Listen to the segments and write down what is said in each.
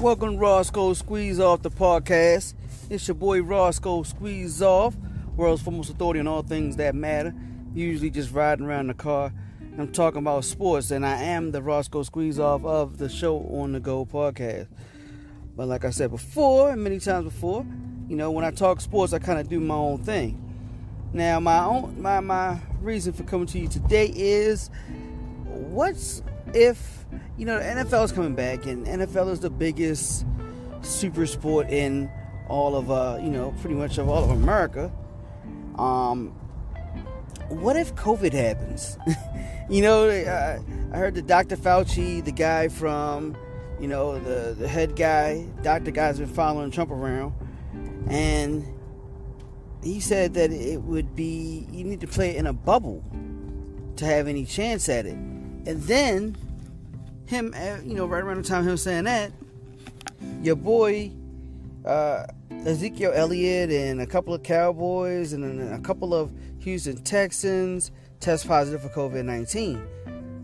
Welcome to Roscoe Squeeze Off the podcast. It's your boy Roscoe Squeeze Off, world's foremost authority on all things that matter. Usually just riding around the car. I'm talking about sports, and I am the Roscoe Squeeze Off of the Show on the Go podcast. But like I said before, and many times before, when I talk sports, I kind of do my own thing. Now, my reason for coming to you today is, what's if the NFL is coming back, and NFL is the biggest super sport in all of pretty much of all of America. What if COVID happens? I heard the Dr. Fauci, the guy from the head guy, doctor guy's been following Trump around, and he said that it would be, you need to play it in a bubble to have any chance at it. And then him, right around the time him saying that, your boy Ezekiel Elliott and a couple of Cowboys and then a couple of Houston Texans test positive for COVID-19.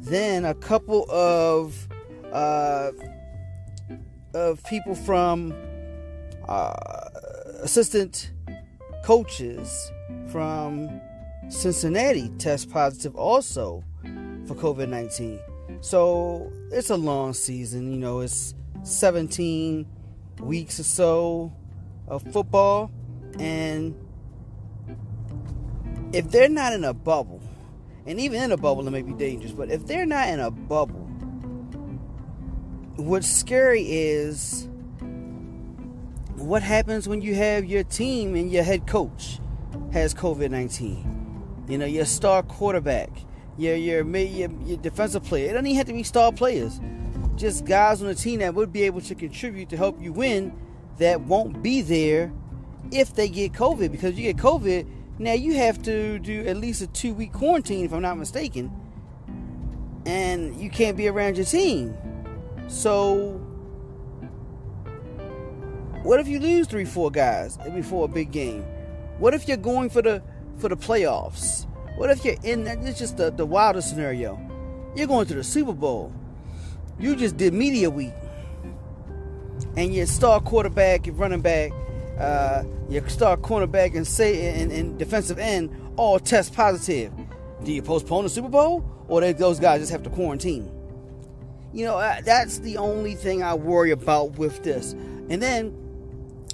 Then a couple of people from assistant coaches from Cincinnati test positive also for COVID-19. So it's a long season, it's 17 weeks or so of football, and if they're not in a bubble, and even in a bubble it may be dangerous, but if they're not in a bubble, what's scary is what happens when you have your team and your head coach has COVID-19. Your star quarterback, your defensive player. It doesn't even have to be star players. Just guys on the team that would be able to contribute to help you win that won't be there if they get COVID. Because you get COVID, now you have to do at least a 2-week quarantine, if I'm not mistaken. And you can't be around your team. So what if you lose 3-4 guys before a big game? What if you're going for the playoffs? What if you're in that? It's just the wildest scenario. You're going to the Super Bowl. You just did media week, and your star quarterback, your running back, your star cornerback, and defensive end all test positive. Do you postpone the Super Bowl, or those guys just have to quarantine? That's the only thing I worry about with this. And then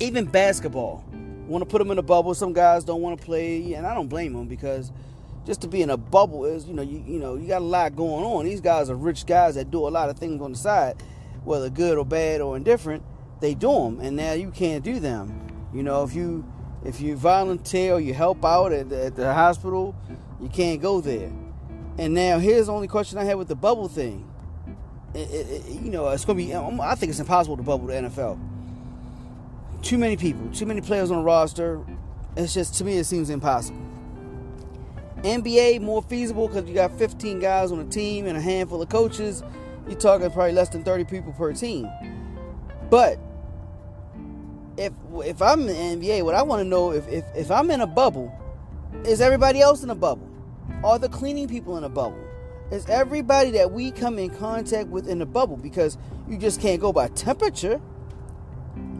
even basketball, want to put them in a bubble. Some guys don't want to play, and I don't blame them, because just to be in a bubble is, you got a lot going on. These guys are rich guys that do a lot of things on the side, whether good or bad or indifferent. They do them, and now you can't do them. If you volunteer or you help out at the hospital, you can't go there. And now here's the only question I have with the bubble thing. It's going to be, I think it's impossible to bubble the NFL. Too many people, too many players on the roster. It's just, to me, it seems impossible. NBA, more feasible, because you got 15 guys on a team and a handful of coaches. You're talking probably less than 30 people per team. But if I'm in the NBA, what I want to know, if I'm in a bubble, is everybody else in a bubble? Are the cleaning people in a bubble? Is everybody that we come in contact with in a bubble? Because you just can't go by temperature.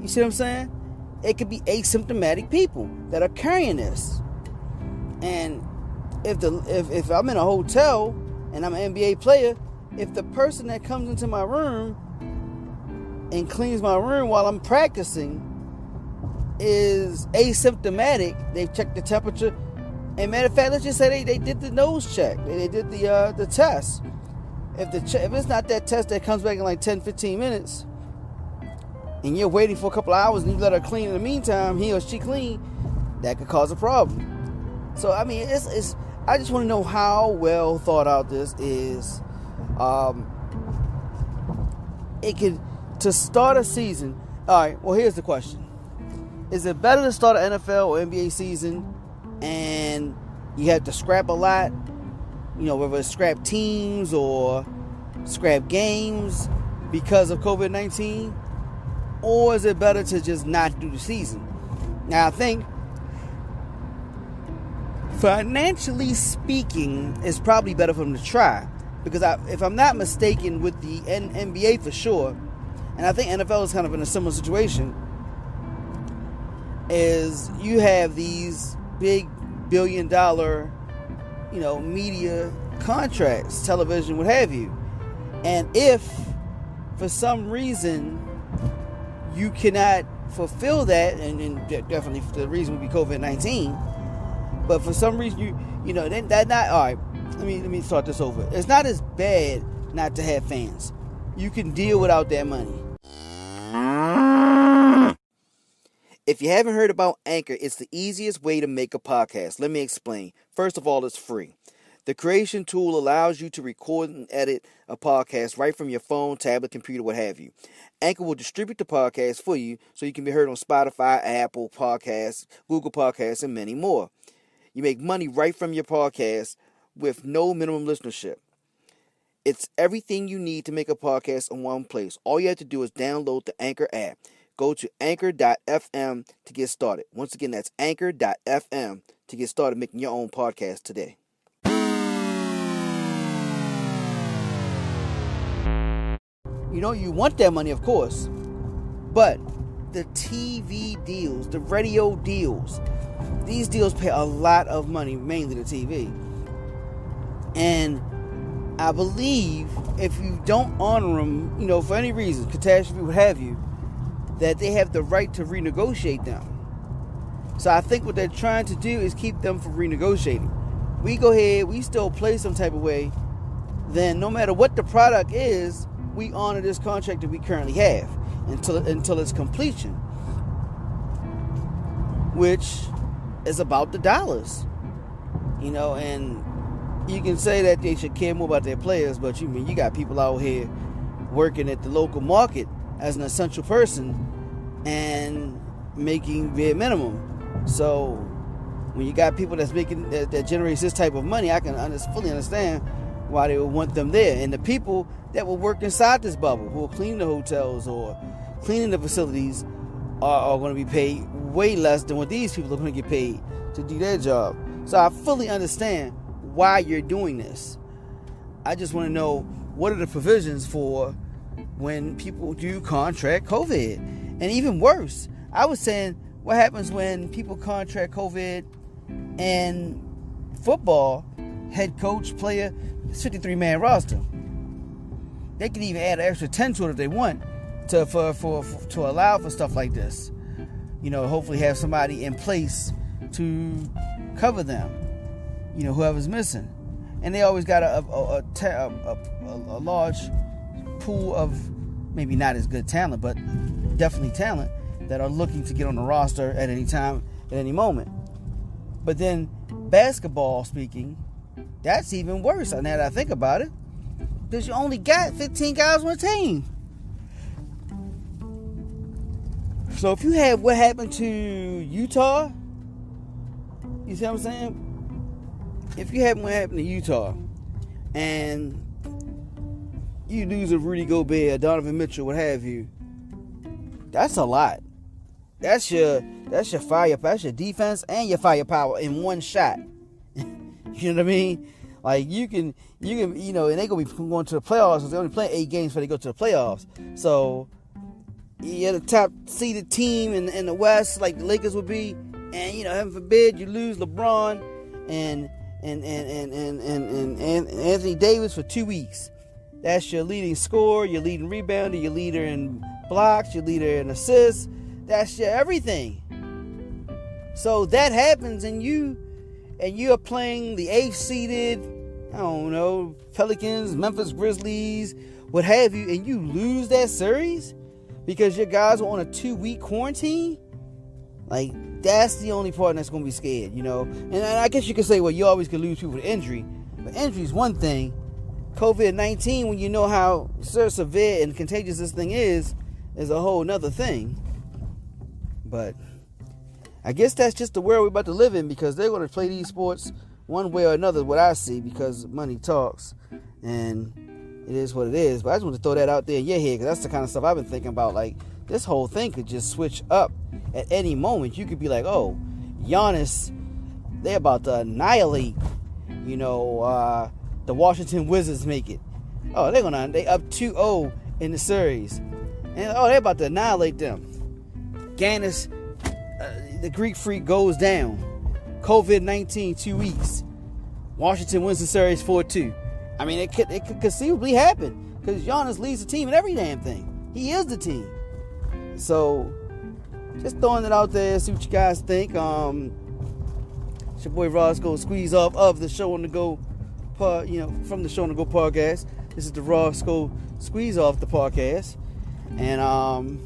You see what I'm saying? It could be asymptomatic people that are carrying this. And if I'm in a hotel and I'm an NBA player, if the person that comes into my room and cleans my room while I'm practicing is asymptomatic, they've checked the temperature, and matter of fact, let's just say they did the nose check, they did the test. If it's not that test that comes back in like 10-15 minutes, and you're waiting for a couple of hours and you let her clean in the meantime, he or she clean, that could cause a problem. So I mean, it's I just want to know how well thought out this is. It could, to start a season. All right, well, here's the question: is it better to start an NFL or NBA season and you have to scrap a lot, whether it's scrap teams or scrap games because of COVID-19, or is it better to just not do the season? Now, I think financially speaking, it's probably better for them to try, because if I'm not mistaken, with the NBA for sure, and I think NFL is kind of in a similar situation, is you have these big billion-dollar, media contracts, television, what have you. And if, for some reason, you cannot fulfill that, and definitely the reason would be COVID-19, but for some reason then that not all right. Let me start this over. It's not as bad not to have fans. You can deal without that money. If you haven't heard about Anchor, it's the easiest way to make a podcast. Let me explain. First of all, it's free. The creation tool allows you to record and edit a podcast right from your phone, tablet, computer, what have you. Anchor will distribute the podcast for you so you can be heard on Spotify, Apple Podcasts, Google Podcasts, and many more. You make money right from your podcast with no minimum listenership. It's everything you need to make a podcast in one place. All you have to do is download the Anchor app. Go to anchor.fm to get started. Once again, that's anchor.fm to get started making your own podcast today. You want that money, of course, but the TV deals, the radio deals, these deals pay a lot of money, mainly the TV. And I believe if you don't honor them, for any reason, catastrophe, what have you, that they have the right to renegotiate them. So I think what they're trying to do is keep them from renegotiating. We go ahead, we still play some type of way, then no matter what the product is, we honor this contract that we currently have until its completion, which is about the dollars. And you can say that they should care more about their players, but you got people out here working at the local market as an essential person and making bare minimum. So when you got people that's making that generates this type of money, I can fully understand why they would want them there. And the people that will work inside this bubble, who will clean the hotels or cleaning the facilities, are going to be paid way less than what these people are going to get paid to do their job. So I fully understand why you're doing this. I just want to know, what are the provisions for when people do contract COVID? And even worse, I was saying, what happens when people contract COVID and football, head coach, player, it's 53-man roster. They can even add an extra 10 to it if they want to allow for stuff like this. Hopefully have somebody in place to cover them, whoever's missing. And they always got a large pool of maybe not as good talent, but definitely talent that are looking to get on the roster at any time, at any moment. But then basketball speaking, that's even worse now that I think about it, because you only got 15 guys on a team. So if you have what happened to Utah, you see what I'm saying? If you have what happened to Utah and you lose a Rudy Gobert, a Donovan Mitchell, what have you, that's a lot. That's your firepower, that's your defense and your firepower in one shot. You know what I mean? Like you can, and they're gonna be going to the playoffs. So they only play 8 games before they go to the playoffs. So you're the top seeded team in the West, like the Lakers would be, and heaven forbid you lose LeBron and Anthony Davis for 2 weeks. That's your leading scorer, your leading rebounder, your leader in blocks, your leader in assists. That's your everything. So that happens, and you're playing the 8th seeded, Pelicans, Memphis Grizzlies, what have you, and you lose that series because your guys are on a 2-week quarantine. Like, that's the only part that's going to be scared, And I guess you could say, well, you always can lose people to injury. But injury is one thing. COVID-19, when you know how severe and contagious this thing is a whole nother thing. But I guess that's just the world we're about to live in, because they're going to play these sports one way or another, what I see, because money talks. And it is what it is. But I just want to throw that out there in your head, because that's the kind of stuff I've been thinking about. Like, this whole thing could just switch up at any moment. You could be like, oh, Giannis, they're about to annihilate, the Washington Wizards make it. Oh, they up 2-0 in the series. And And they're about to annihilate them. Gannis, the Greek freak, goes down. COVID-19, 2 weeks. Washington wins the series 4-2. I mean, it could conceivably happen because Giannis leads the team in every damn thing. He is the team. So, just throwing it out there, see what you guys think. It's your boy Roscoe Squeeze Off of the Show on the Go, from the Show on the Go podcast. This is the Roscoe Squeeze Off the podcast, and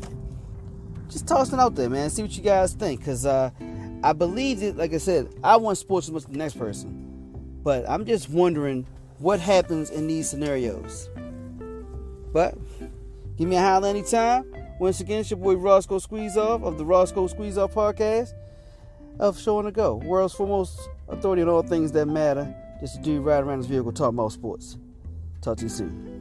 just tossing it out there, man. See what you guys think, because I believe that, like I said, I want sports as much as the next person, but I'm just wondering what happens in these scenarios. But give me a holler anytime. Once again, it's your boy Roscoe Squeeze Off of the Roscoe Squeeze Off podcast of Show on the Go, world's foremost authority on all things that matter. Just a dude riding around his vehicle talking about sports. Talk to you soon.